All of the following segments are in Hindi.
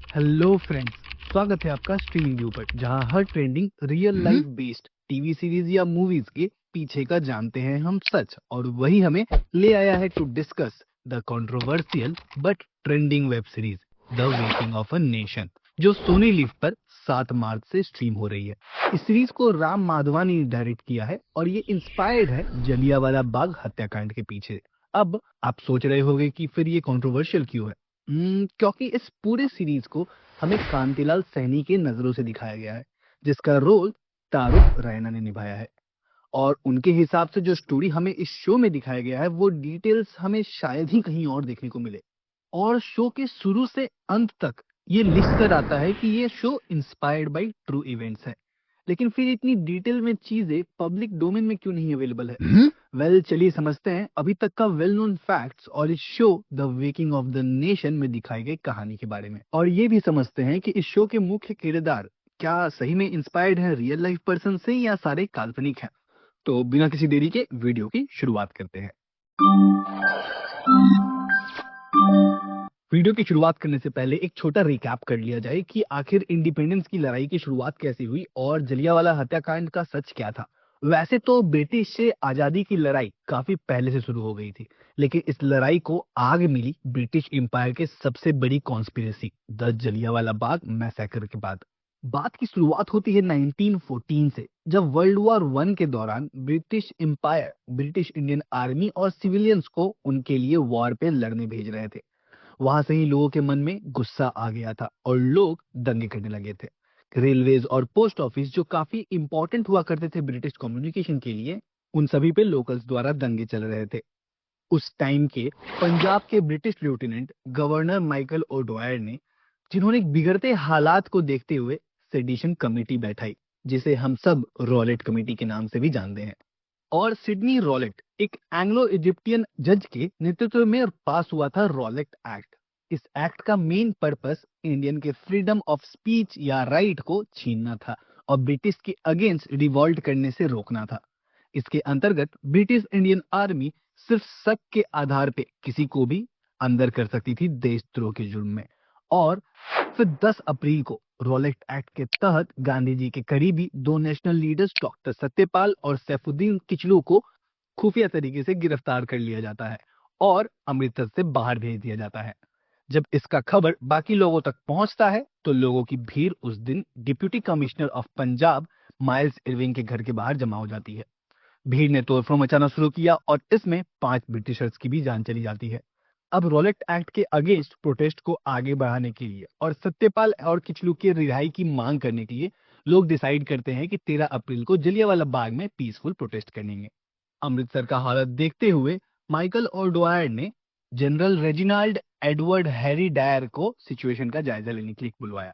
हेलो फ्रेंड्स, स्वागत है आपका स्ट्रीमिंग व्यू पर, जहां हर trending real life based TV series या मूवीज के पीछे का जानते हैं हम सच, और वही हमें ले आया है to discuss the controversial but trending web series the making of a nation, जो सोनी लिव पर 7 मार्च से स्ट्रीम हो रही है। इस सीरीज को राम माधवानी ने डायरेक्ट किया है और ये इंस्पायर्ड है जलियांवाला बाग हत्याकांड के पीछे। अब आप सोच रहे होंगे कि फिर ये कंट्रोवर्शियल क्यों है। क्योंकि इस पूरे सीरीज को हमें कांतिलाल सैनी के नजरों से दिखाया गया है, जिसका रोल तारुक रैना ने निभाया है। और उनके हिसाब से जो स्टोरी हमें इस शो में दिखाया गया है, वो डिटेल्स हमें शायद ही कहीं और देखने को मिले। और शो के शुरू से अंत तक ये लिख कर आता है कि ये show inspired by true events है। लेकिन फिर इतनी डिटेल में चीजें पब्लिक डोमेन में क्यों नहीं अवेलेबल है? चलिए समझते हैं अभी तक का वेल नोन फैक्ट्स और इस show the waking of the nation में दिखाई गई कहानी के बारे में। और ये भी समझते हैं कि इस शो के मुख्य किरदार क्या सही में इंस्पायर्ड हैं रियल लाइफ पर्सन से, या सारे काल्पनिक हैं। तो बिना किसी देरी के वीडियो की शुरुआत करते हैं। वीडियो की शुरुआत करने से पहले एक छोटा रिकैप कर लिया जाए कि आखिर इंडिपेंडेंस की लड़ाई की शुरुआत कैसे हुई और जलियांवाला हत्याकांड का सच क्या था। वैसे तो ब्रिटिश से आजादी की लड़ाई काफी पहले से शुरू हो गई थी, लेकिन इस लड़ाई को आग मिली ब्रिटिश एम्पायर के सबसे बड़ी conspiracy the Jallianwala Bagh massacre के बाद। बात की शुरुआत होती है 1914 से, जब वर्ल्ड वॉर वन के दौरान British Empire British Indian Army और सिविलियंस को उनके लिए वॉर पे लड़ने भेज रहे थे। वहां से ही लोगों के मन में गुस्सा आ गया था और लोग दंगे करने लगे थे। रेलवेज और पोस्ट ऑफिस, जो काफी इंपॉर्टेंट हुआ करते थे ब्रिटिश कम्युनिकेशन के लिए, उन सभी पे लोकल्स द्वारा दंगे चल रहे थे। उस टाइम के पंजाब के British lieutenant governor Michael O'Dwyer ने, जिन्होंने बिगड़ते हालात को देखते हुए सेडिशन कमेटी बैठाई, जिसे हम सब रॉलेट कमेटी के नाम से भी जानते हैं। और सिडनी रॉलेट, एक एंग्लो इजिप्टियन जज के नेतृत्व में पास हुआ था रॉलेट एक्ट। इस एक्ट का मेन पर्पस इंडियन के फ्रीडम ऑफ स्पीच या राइट को छीनना था और ब्रिटिश के अगेंस्ट रिवॉल्ट करने से रोकना था। इसके अंतर्गत ब्रिटिश इंडियन आर्मी सिर्फ शक के आधार पे किसी को भी अंदर कर सकती थी देशद्रोह के जुर्म में। और फिर 10 अप्रैल को रॉलेट एक्ट के तहत गांधी जी के करीबी दो नेशनल लीडर्स डॉक्टर सत्यपाल और सैफुद्दीन किचलू को खुफिया तरीके से गिरफ्तार कर लिया जाता है और अमृतसर से बाहर भेज दिया जाता है। जब इसका खबर बाकी लोगों तक पहुंचता है, तो लोगों की भीड़ उस दिन deputy commissioner of Punjab miles Irving के घर के बाहर जमा हो जाती है। भीड़ ने तोड़फोड़ मचाना शुरू किया और इसमें 5 ब्रिटिशर्स की भी जान चली जाती है। अब रॉलेट एक्ट के अगेंस्ट प्रोटेस्ट को आगे बढ़ाने के लिए और सत्यपाल और किचलू की रिहाई की मांग करने के लिए लोग डिसाइड करते हैं कि 13 अप्रैल को जलियांवाला बाग में पीसफुल प्रोटेस्ट करेंगे। अमृतसर का हालत देखते हुए माइकल और डोयर ने general Reginald Edward Harry Dyer को सिचुएशन का जायजा लेने के लिए बुलवाया।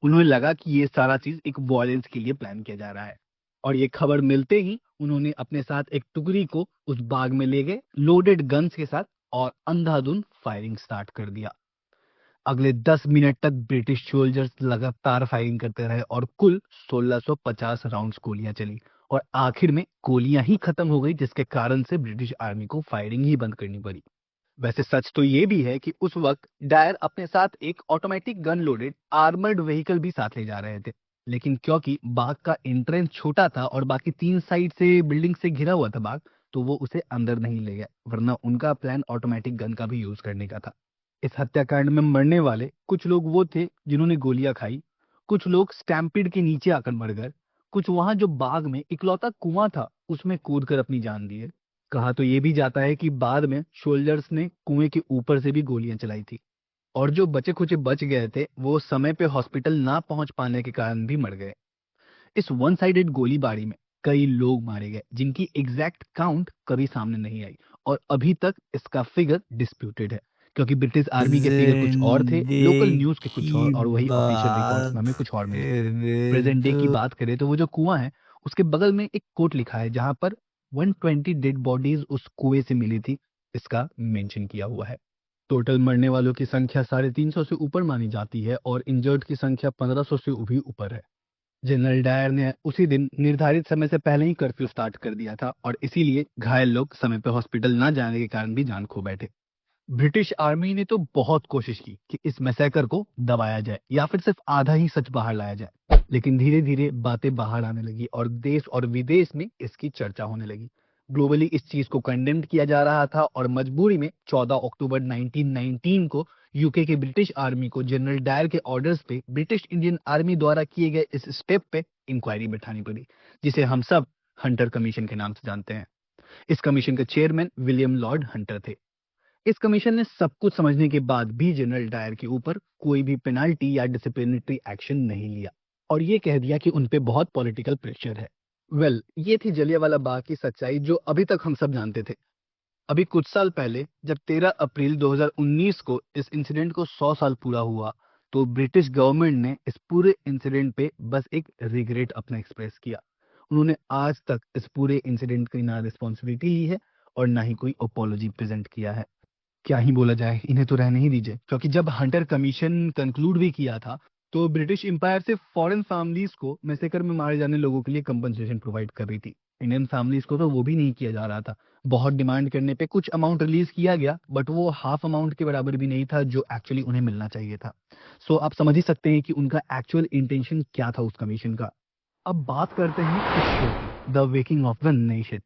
उन्हें लगा कि ये सारा चीज एक वॉयलेंस के लिए प्लान किया जा रहा है, और ये खबर मिलते ही उन्होंने अपने साथ एक टुकड़ी को उस बाग में ले गए लोडेड गन्स के साथ, और अंधाधुंध फायरिंग स्टार्ट कर दिया। अगले 10 मिनट तक ब्रिटिश सोल्जर्स लगातार फायरिंग करते रहे और कुल 1650 राउंड्स गोलियां चली, और आखिर में गोलियां ही खत्म हो गई, जिसके कारण से ब्रिटिश आर्मी को फायरिंग ही बंद करनी पड़ी। वैसे सच तो ये भी है कि उस वक्त डायर अपने साथ एक automatic gun loaded armoured vehicle भी साथ ले जा रहे थे, लेकिन क्योंकि बाग का एंट्रेंस छोटा था और बाकी 3 साइड से बिल्डिंग से घिरा हुआ था बाग, तो वो उसे अंदर नहीं ले गया, वरना उनका प्लान ऑटोमेटिक गन का भी यूज करने का था। इस हत्याकांड में मरने वाले कुछ लोग वो थे जिन्होंने गोलियां खाई, कुछ लोग स्टैम्पीड के नीचे आकर मर गए, कुछ वहां जो बाग में इकलौता कुआं था उसमें कूद कर अपनी जान दी है। कहा तो ये भी जाता है कि बाद में सोल्जर्स ने कुएं के ऊपर से भी गोलियां चलाई थी, और जो बचे खुचे बच गए थे वो समय पे हॉस्पिटल ना पहुंच पाने के कारण भी मर गए। इस वन साइडेड गोलीबारी में कई लोग मारे गए, जिनकी एग्जैक्ट काउंट कभी सामने नहीं आई, और अभी तक इसका फिगर डिस्प्यूटेड है, क्योंकि ब्रिटिश आर्मी के फिगर कुछ और थे, लोकल न्यूज के कुछ जिंदगी और वही ऑफिशियल रिकॉर्ड्स में बात हमें कुछ और मिले। करे प्रेजेंट डे की तो बात करें तो वो जो कुआं है, उसके बगल में एक कोट लिखा है जहां पर 120 डेड बॉडीज उस कुएं से मिली थी, इसका मेंशन किया हुआ है। टोटल मरने वालों की संख्या 350 से ऊपर मानी जाती है और इंजर्ड की संख्या 1500 से भी ऊपर है। जनरल डायर ने उसी दिन निर्धारित समय से पहले ही कर्फ्यू स्टार्ट कर दिया था, और इसीलिए घायल लोग समय पर हॉस्पिटल ना जाने के कारण भी जान खो बैठे। ब्रिटिश आर्मी ने तो बहुत कोशिश की कि इस मैसेकर को दबाया जाए या फिर सिर्फ आधा ही सच बाहर लाया जाए, लेकिन धीरे धीरे बातें बाहर आने लगी और देश और विदेश में इसकी चर्चा होने लगी। ग्लोबली इस चीज को कंडेम्ड किया जा रहा था और मजबूरी में 14 अक्टूबर 1919 को यूके के ब्रिटिश आर्मी को जनरल डायर के ऑर्डर्स पे ब्रिटिश इंडियन आर्मी द्वारा किए गए इस स्टेप पे इंक्वायरी बैठानी पड़ी, जिसे हम सब हंटर कमीशन के नाम से जानते हैं। इस कमीशन के चेयरमैन विलियम लॉर्ड हंटर थे। इस कमीशन ने सब कुछ समझने के बाद भी जनरल डायर के ऊपर कोई भी पेनाल्टी या डिसिप्लिनरी एक्शन नहीं लिया और ये कह दिया कि उन पे बहुत पॉलिटिकल प्रेशर है। ये थी जलियांवाला बाग की सच्चाई जो अभी तक हम सब जानते थे। अभी कुछ साल पहले जब 13 अप्रैल 2019 को इस इंसिडेंट को 100 साल पूरा हुआ, तो ब्रिटिश गवर्नमेंट ने इस पूरे इंसिडेंट पे बस एक रिग्रेट अपना एक्सप्रेस किया। उन्होंने आज तक इस पूरे इंसिडेंट की ना रिस्पॉन्सिबिलिटी ली है और ना ही कोई अपोलॉजी प्रेजेंट किया है। क्या ही बोला जाए, इन्हें तो रहने ही दीजिए, क्योंकि जब हंटर कमीशन कंक्लूड भी किया था तो ब्रिटिश एम्पायर से फॉरेन फैमिलीज को मैसेकर में मारे जाने लोगों के लिए कंपनसेशन प्रोवाइड कर रही थी। इंडियन फैमिलीज को तो वो भी नहीं किया जा रहा था। बहुत डिमांड करने पे कुछ अमाउंट रिलीज किया गया, बट वो हाफ अमाउंट के बराबर भी नहीं था जो एक्चुअली उन्हें मिलना चाहिए था। सो आप समझ ही सकते हैं कि उनका एक्चुअल इंटेंशन क्या था उस कमीशन का। अब बात करते हैं इस शो की, the waking of the nation,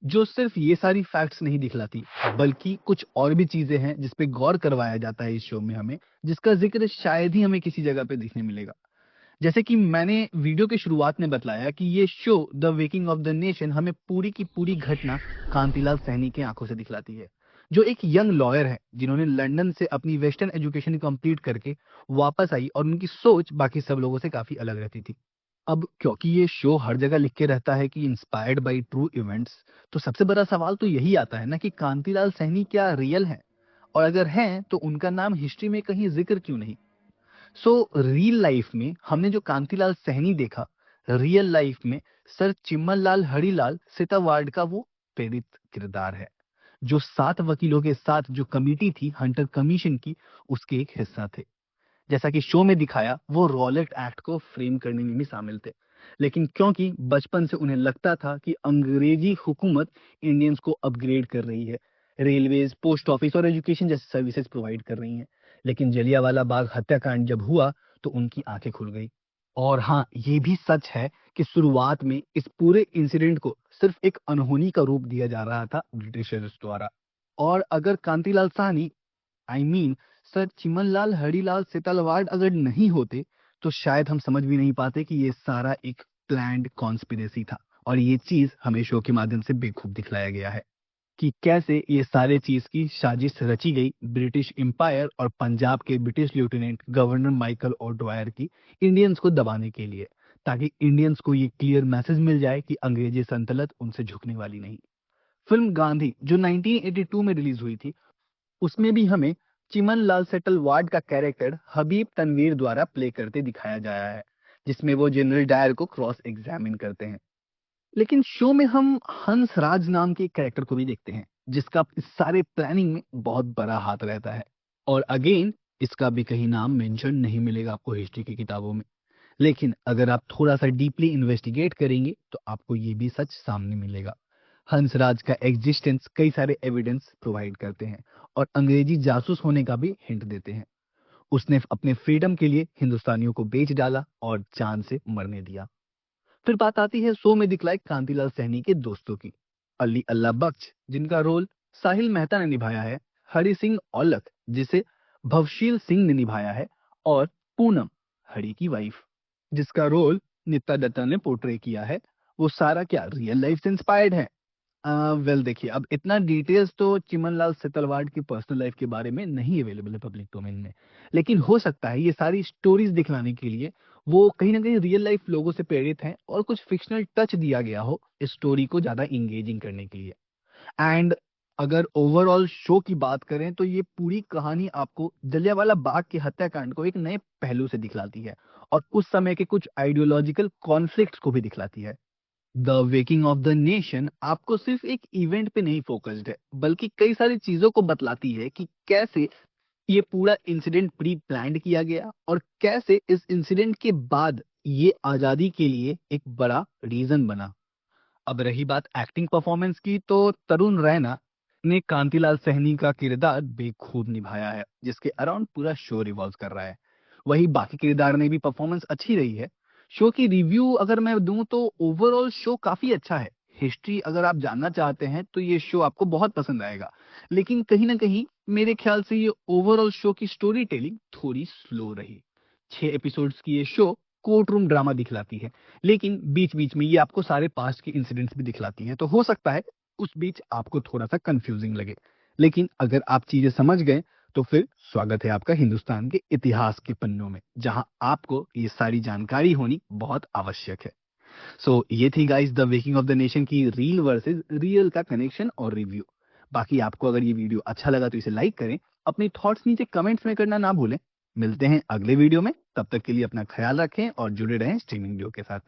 जो सिर्फ ये सारी फैक्ट्स नहीं दिखलाती, बल्कि कुछ और भी चीजें हैं जिस पे गौर करवाया जाता है इस शो में हमें, जिसका जिक्र शायद ही हमें किसी जगह पे दिखने मिलेगा। जैसे कि मैंने वीडियो के शुरुआत में बताया कि ये show the waking of the nation हमें पूरी की पूरी घटना कांतिलाल सैनी की आंखों से दिखलाती है, जो एक यंग लॉयर है जिन्होंने लंदन से अपनी वेस्टर्न एजुकेशन कंप्लीट करके वापस आई और उनकी सोच बाकी सब लोगों से काफी अलग रहती थी। अब क्योंकि ये शो हर जगह लिख के रहता है कि इंस्पायर्ड बाय ट्रू इवेंट्स, तो सबसे बड़ा सवाल तो यही आता है ना कि कांतिलाल सैनी क्या रियल है, और अगर हैं तो उनका नाम हिस्ट्री में कहीं जिक्र क्यों नहीं। रियल लाइफ में हमने जो कांतिलाल सैनी देखा, रियल लाइफ में सर चिम्मन लाल हरिलाल सीतावाड़ का वो प्रेरित किरदार है, जो 7 वकीलों के साथ जो कमेटी थी हंटर कमीशन की, उसके एक हिस्सा थे। जैसा कि शो में दिखाया, वो रॉलेट एक्ट को फ्रेम करने में भी शामिल थे, लेकिन क्योंकि बचपन से उन्हें लगता था कि अंग्रेजी हुकूमत इंडियंस को अपग्रेड कर रही है, रेलवेज, पोस्ट ऑफिस और एजुकेशन जैसी सर्विसेज प्रोवाइड कर रही हैं, लेकिन जलियांवाला बाग हत्याकांड जब हुआ तो उनकी आंखें खुल गई। और हाँ, ये भी सच है कि शुरुआत में इस पूरे इंसिडेंट को सिर्फ एक अनहोनी का रूप दिया जा रहा था ब्रिटिशर्स द्वारा, और अगर Kantilal Sahni, I mean sir Chimanlal Harilal Setalvad अगर नहीं होते, तो शायद हम समझ भी नहीं पाते कि ये सारा एक प्लान्ड कॉन्स्पिरेसी था। और ये चीज हमें शो के माध्यम से बेखूब दिखलाया गया है कि कैसे ये सारे चीज की साजिश रची गई ब्रिटिश एम्पायर और पंजाब के British lieutenant governor Michael O'Dwyer की इंडियंस को दबाने के लिए, ताकि इंडियंस को ये क्लियर मैसेज मिल जाए कि अंग्रेजी सल्तनत उनसे झुकने वाली नहीं। फिल्म गांधी जो 1982 में रिलीज हुई थी, उसमें भी हमें चिमन लाल सेटलवाड का कैरेक्टर हबीब तनवीर द्वारा प्ले करते दिखाया गया है, जिसमें वो जनरल डायर को क्रॉस एग्जामिन करते हैं। लेकिन शो में हम हंस राज नाम के कैरेक्टर को भी देखते हैं, जिसका इस सारे प्लानिंग में बहुत बड़ा हाथ रहता है। और अगेन, इसका भी कहीं नाम मेंशन नहीं मिलेगा आपको हिस्ट्री की किताबों में, लेकिन अगर आप थोड़ा सा डीपली इन्वेस्टिगेट करेंगे तो आपको ये भी सच सामने मिलेगा। हंसराज का एग्जिस्टेंस कई सारे एविडेंस प्रोवाइड करते हैं और अंग्रेजी जासूस होने का भी हिंट देते हैं। उसने अपने फ्रीडम के लिए हिंदुस्तानियों को बेच डाला और चांद से मरने दिया। फिर बात आती है शो में दिखलाए कांतिलाल सैनी के दोस्तों की। अली अल्लाह बख्श, जिनका रोल साहिल मेहता ने निभाया है, हरि सिंह औलख, जिसे भवशील सिंह ने निभाया है, और पूनम, हरि की वाइफ, जिसका रोल नित्या दत्ता ने पोर्ट्रे किया है। वो सारा क्या रियल लाइफ से इंस्पायर्ड है? देखिए, अब इतना डिटेल्स तो चिमनलाल सेतलवाड की पर्सनल लाइफ के बारे में नहीं अवेलेबल है पब्लिक डोमेन में, लेकिन हो सकता है ये सारी स्टोरीज दिखलाने के लिए वो कहीं ना कहीं रियल लाइफ लोगों से प्रेरित हैं और कुछ फिक्शनल टच दिया गया हो इस स्टोरी को ज्यादा इंगेजिंग करने के लिए। एंड अगर ओवरऑल शो की बात करें तो ये पूरी कहानी आपको जलियांवाला बाग के हत्याकांड को एक नए पहलू से दिखलाती है और उस समय के कुछ आइडियोलॉजिकल कॉन्फ्लिक्ट्स को भी दिखलाती है। The waking of the nation आपको सिर्फ एक इवेंट पे नहीं फोकस्ड है, बल्कि कई सारी चीजों को बतलाती है कि कैसे ये पूरा इंसिडेंट प्री प्लान्ड किया गया और कैसे इस इंसिडेंट के बाद ये आजादी के लिए एक बड़ा रीजन बना। अब रही बात एक्टिंग परफॉर्मेंस की, तो तरुण रैना ने कांतिलाल सैनी का किरदार बेखूब निभाया है, जिसके अराउंड पूरा शो रिवॉल्व कर रहा है। वही बाकी किरदार ने भी परफॉर्मेंस अच्छी रही है। शो की रिव्यू अगर मैं दूं तो ओवरऑल शो काफी अच्छा है। हिस्ट्री अगर आप जानना चाहते हैं तो ये शो आपको बहुत पसंद आएगा। लेकिन कहीं ना कहीं मेरे ख्याल से ये ओवरऑल शो की स्टोरी टेलिंग थोड़ी स्लो रही। 6 एपिसोड्स की ये शो कोर्ट रूम ड्रामा दिखलाती है, लेकिन बीच बीच में ये आपको सारे पास्ट के इंसिडेंट्स भी दिखलाती हैं, तो हो सकता है उस बीच आपको थोड़ा सा कंफ्यूजिंग लगे। लेकिन अगर आप चीजें समझ गए तो फिर स्वागत है आपका हिंदुस्तान के इतिहास के पन्नों में, जहां आपको ये सारी जानकारी होनी बहुत आवश्यक है। सो ये थी guys the waking of the nation की रील वर्सेस रियल का कनेक्शन और रिव्यू। बाकी आपको अगर ये वीडियो अच्छा लगा तो इसे लाइक करें, अपने थॉट्स नीचे कमेंट्स में करना ना भूलें। मिलते हैं अगले वीडियो में, तब तक के लिए अपना ख्याल रखें और जुड़े रहें स्ट्रीमिंग वीडियो के साथ।